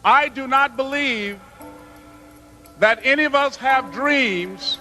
I do not believe that any of us have dreams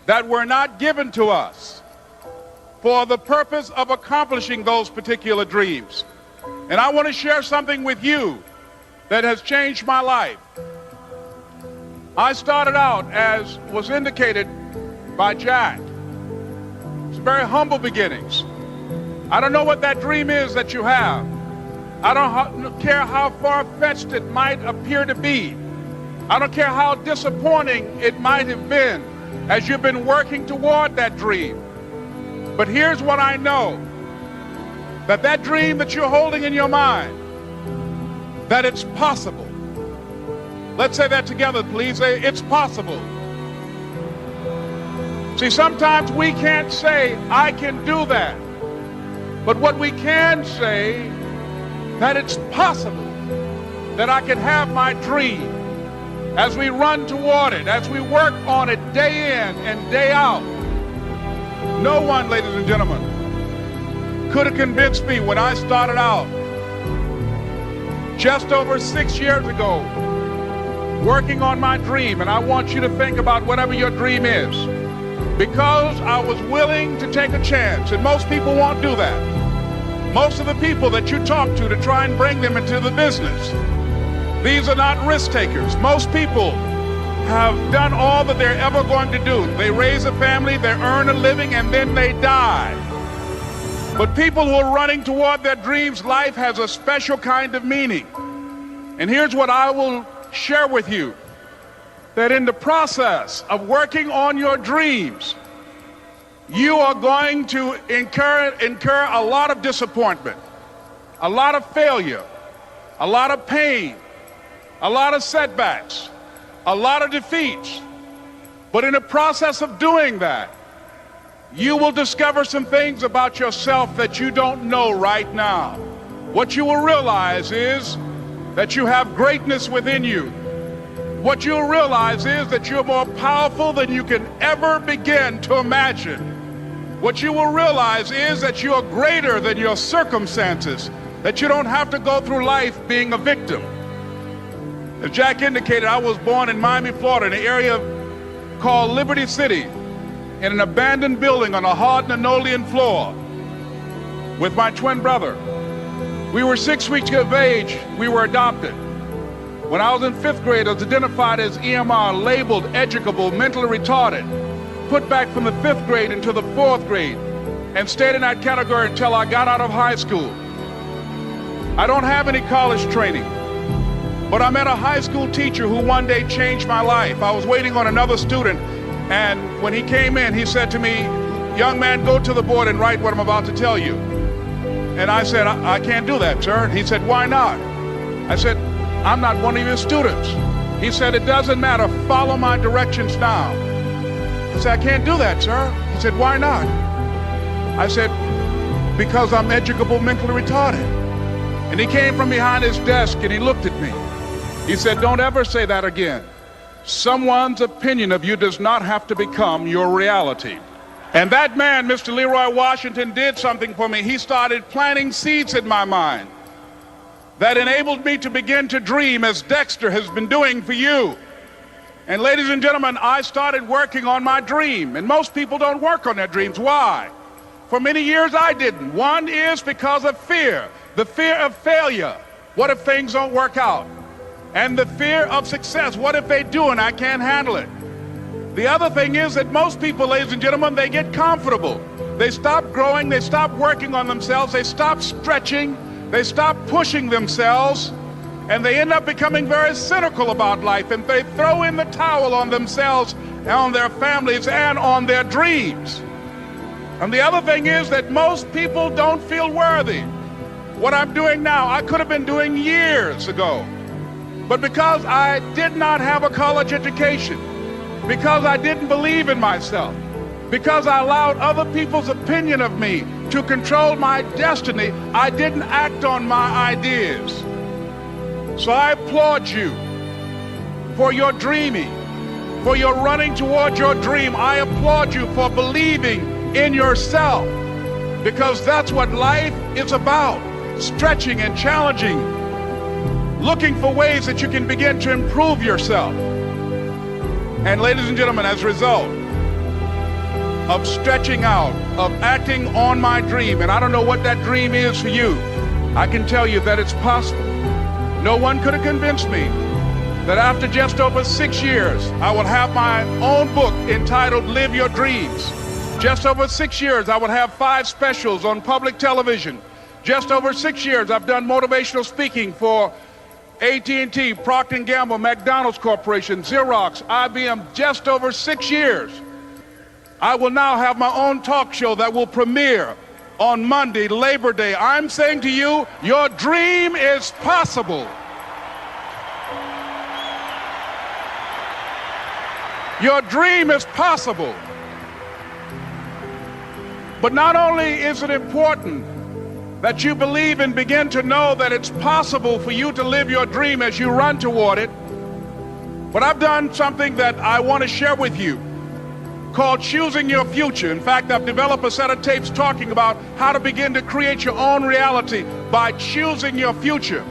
that were not given to us for the purpose of accomplishing those particular dreams. And I want to share something with you that has changed my life. I started out, as was indicated by Jack, it's very humble beginnings. I don't know what that dream is that you have. I don't care how far-fetched it might appear to be. I don't care how disappointing it might have been as you've been working toward that dream. But here's what I know, that dream that you're holding in your mind, that it's possible. Let's say that together, please. Say, it's possible. See, sometimes we can't say, I can do that. But what we can say, that it's possible that I can have my dream as we run toward it, as we work on it day in and day out. No one, ladies and gentlemen, could have convinced me when I started out just over 6 years ago working on my dream. And I want you to think about whatever your dream is, because I was willing to take a chance, and most people won't do that. Most of the people that you talk to try and bring them into the business, these are not risk takers. Most people have done all that they're ever going to do. They raise a family, they earn a living, and then they die. But people who are running toward their dreams, life has a special kind of meaning. And here's what I will share with you, that in the process of working on your dreams, you are going to incur a lot of disappointment, a lot of failure, a lot of pain, a lot of setbacks, a lot of defeats. But in the process of doing that, you will discover some things about yourself that you don't know right now. What you will realize is that you have greatness within you. What you'll realize is that you're more powerful than you can ever begin to imagine. What you will realize is that you are greater than your circumstances, that you don't have to go through life being a victim. As Jack indicated, I was born in Miami, Florida, in an area called Liberty City, in an abandoned building on a hard linoleum floor with my twin brother. We were 6 weeks of age. We were adopted. When I was in 5th grade, I was identified as EMR, labeled educable, mentally retarded, put back from the 5th grade into the 4th grade, and stayed in that category until I got out of high school. I don't have any college training, but I met a high school teacher who one day changed my life. I was waiting on another student, and when he came in, he said to me, young man, go to the board and write what I'm about to tell you. And I said, I can't do that, sir. He said, why not? I said, I'm not one of your students. He said, it doesn't matter, follow my directions now. I said, I can't do that, sir. He said, why not? I said, because I'm educable, mentally retarded. And he came from behind his desk and he looked at me. He said, don't ever say that again. Someone's opinion of you does not have to become your reality. And that man, Mr. Leroy Washington, did something for me. He started planting seeds in my mind that enabled me to begin to dream, as Dexter has been doing for you. And ladies and gentlemen, I started working on my dream. And most people don't work on their dreams. Why? For many years I didn't. One is because of fear. The fear of failure. What if things don't work out? And the fear of success. What if they do and I can't handle it? The other thing is that most people, ladies and gentlemen, they get comfortable. They stop growing. They stop working on themselves. They stop stretching. They stop pushing themselves. And they end up becoming very cynical about life, and they throw in the towel on themselves and on their families and on their dreams. And the other thing is that most people don't feel worthy. What I'm doing now, I could have been doing years ago. But because I did not have a college education, because I didn't believe in myself, because I allowed other people's opinion of me to control my destiny, I didn't act on my ideas. So I applaud you for your dreaming, for your running toward your dream. I applaud you for believing in yourself, because that's what life is about, stretching and challenging. looking for ways that you can begin to improve yourself. And ladies and gentlemen, as a result of stretching out, of acting on my dream, and I don't know what that dream is for you, I can tell you that it's possible. No one could have convinced me that after just over 6 years, I will have my own book entitled Live Your Dreams. Just over 6 years, I will have 5 specials on public television. Just over 6 years, I've done motivational speaking for AT&T, Procter & Gamble, McDonald's Corporation, Xerox, IBM, just over 6 years. I will now have my own talk show that will premiere on Monday, Labor Day. I'm saying to you, your dream is possible. Your dream is possible. But not only is it important that you believe and begin to know that it's possible for you to live your dream as you run toward it, but I've done something that I want to share with you called Choosing Your Future. In fact, I've developed a set of tapes talking about how to begin to create your own reality by choosing your future.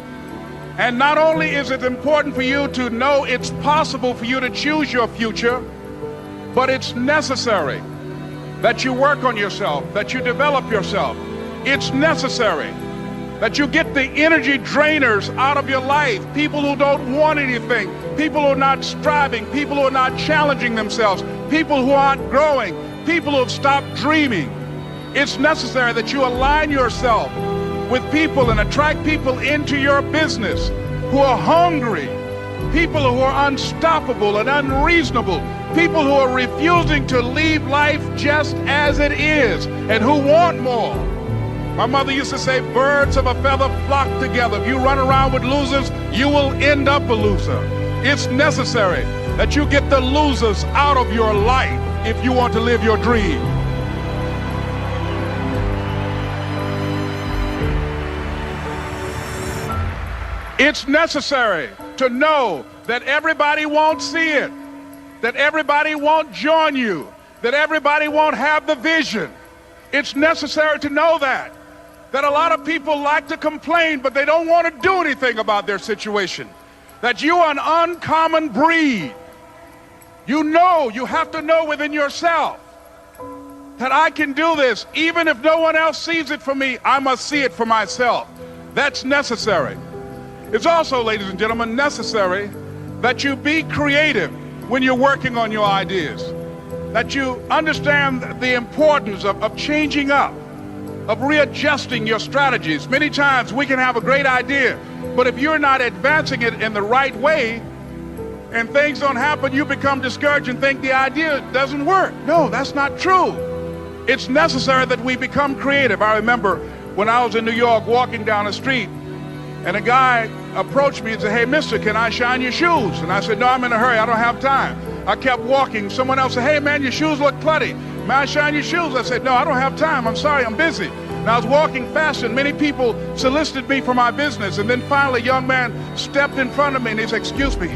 And not only is it important for you to know it's possible for you to choose your future, but it's necessary that you work on yourself, that you develop yourself. It's necessary that you get the energy drainers out of your life, people who don't want anything, people who are not striving, people who are not challenging themselves, people who aren't growing, people who have stopped dreaming. It's necessary that you align yourself with people and attract people into your business who are hungry, people who are unstoppable and unreasonable, people who are refusing to leave life just as it is and who want more. My mother used to say, birds of a feather flock together. If you run around with losers, you will end up a loser. It's necessary that you get the losers out of your life if you want to live your dream. It's necessary to know that everybody won't see it, that everybody won't join you, that everybody won't have the vision. It's necessary to know that a lot of people like to complain, but they don't want to do anything about their situation, that you are an uncommon breed. You know, you have to know within yourself that I can do this. Even if no one else sees it for me, I must see it for myself. That's necessary. It's also, ladies and gentlemen, necessary that you be creative when you're working on your ideas, that you understand the importance of changing up, of readjusting your strategies. Many times we can have a great idea, but if you're not advancing it in the right way and things don't happen, you become discouraged and think the idea doesn't work. No, that's not true. It's necessary that we become creative. I remember when I was in New York walking down the street, and a guy approached me and said, "Hey, mister, can I shine your shoes?" And I said, "No, I'm in a hurry. I don't have time." I kept walking. Someone else said, "Hey, man, your shoes look clutty. May I shine your shoes?" I said, "No, I don't have time. I'm sorry, I'm busy." And I was walking fast, and many people solicited me for my business. And then finally, a young man stepped in front of me, and he said, "Excuse me."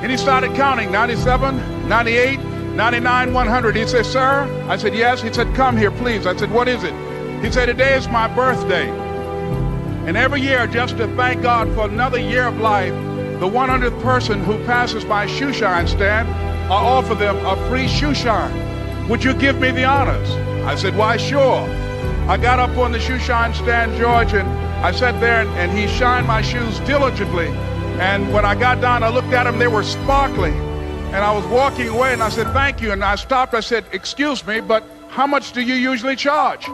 And he started counting, 97, 98, 99, 100. He said, "Sir?" I said, "Yes." He said, "Come here, please." I said, "What is it?" He said, "Today is my birthday. And every year, just to thank God for another year of life, the 100th person who passes my shoe shine stand, I offer them a free shoe shine. Would you give me the honors?" I said, "Why, sure." I got up on the shoe shine stand, George, and I sat there, and he shined my shoes diligently. And when I got down, I looked at them, they were sparkling. And I was walking away, and I said, "Thank you." And I stopped, I said, "Excuse me, but how much do you usually charge?"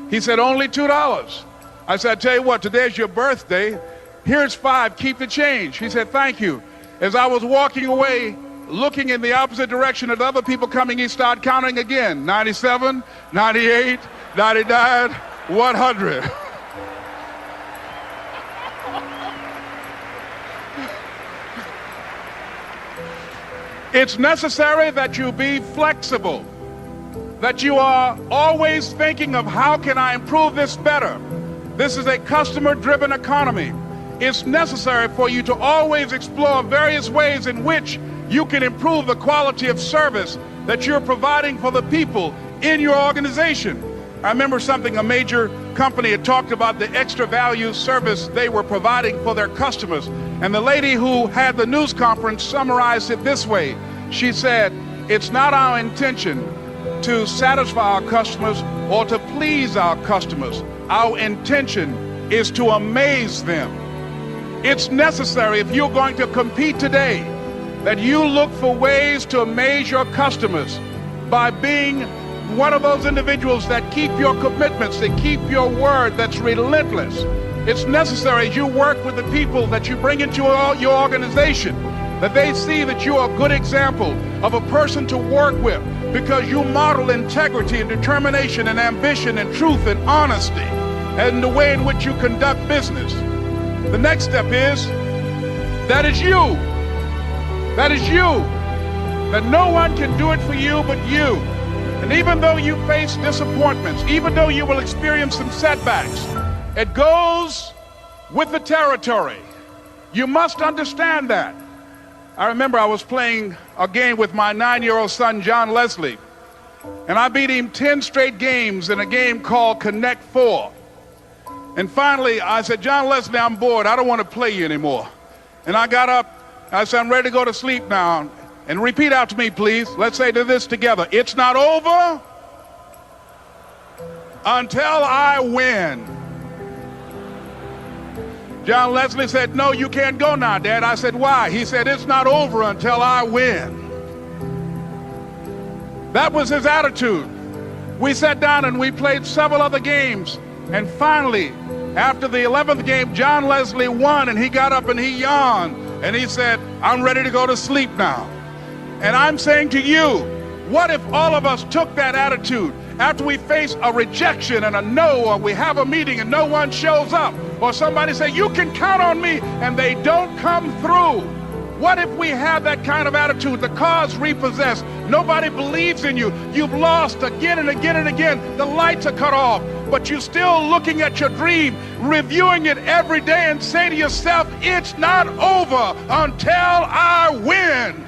He said, "Only $2. I said, "I tell you what, today's your birthday. Here's $5, keep the change." He said, "Thank you." As I was walking away, looking in the opposite direction at other people coming, he started counting again. 97, 98, 99, 100. It's necessary that you be flexible, that you are always thinking of how can I improve this better. This is a customer-driven economy. It's necessary for you to always explore various ways in which you can improve the quality of service that you're providing for the people in your organization. I remember something, a major company had talked about the extra value service they were providing for their customers. And the lady who had the news conference summarized it this way. She said, "It's not our intention to satisfy our customers or to please our customers. Our intention is to amaze them." It's necessary, if you're going to compete today, that you look for ways to amaze your customers by being one of those individuals that keep your commitments, that keep your word, that's relentless. It's necessary as you work with the people that you bring into your organization, that they see that you are a good example of a person to work with, because you model integrity and determination and ambition and truth and honesty and the way in which you conduct business. The next step is, that is you. That is you. That no one can do it for you but you. And even though you face disappointments, even though you will experience some setbacks, it goes with the territory. You must understand that. I remember I was playing a game with my 9-year-old son, John Leslie, and I beat him 10 straight games in a game called Connect 4. And finally, I said, "John Leslie, I'm bored. I don't want to play you anymore." And I got up. I said, "I'm ready to go to sleep now." And repeat after me, please. Let's say this together. It's not over until I win. John Leslie said, "No, you can't go now, Dad." I said, "Why?" He said, "It's not over until I win." That was his attitude. We sat down and we played several other games. And finally, after the 11th game, John Leslie won, and he got up and he yawned. And he said, "I'm ready to go to sleep now." And I'm saying to you, what if all of us took that attitude after we face a rejection and a no, or we have a meeting and no one shows up, or somebody say, "You can count on me," and they don't come through? What if we have that kind of attitude? The car's repossessed. Nobody believes in you. You've lost again and again and again. The lights are cut off, but you're still looking at your dream, reviewing it every day, and say to yourself, "It's not over until I win."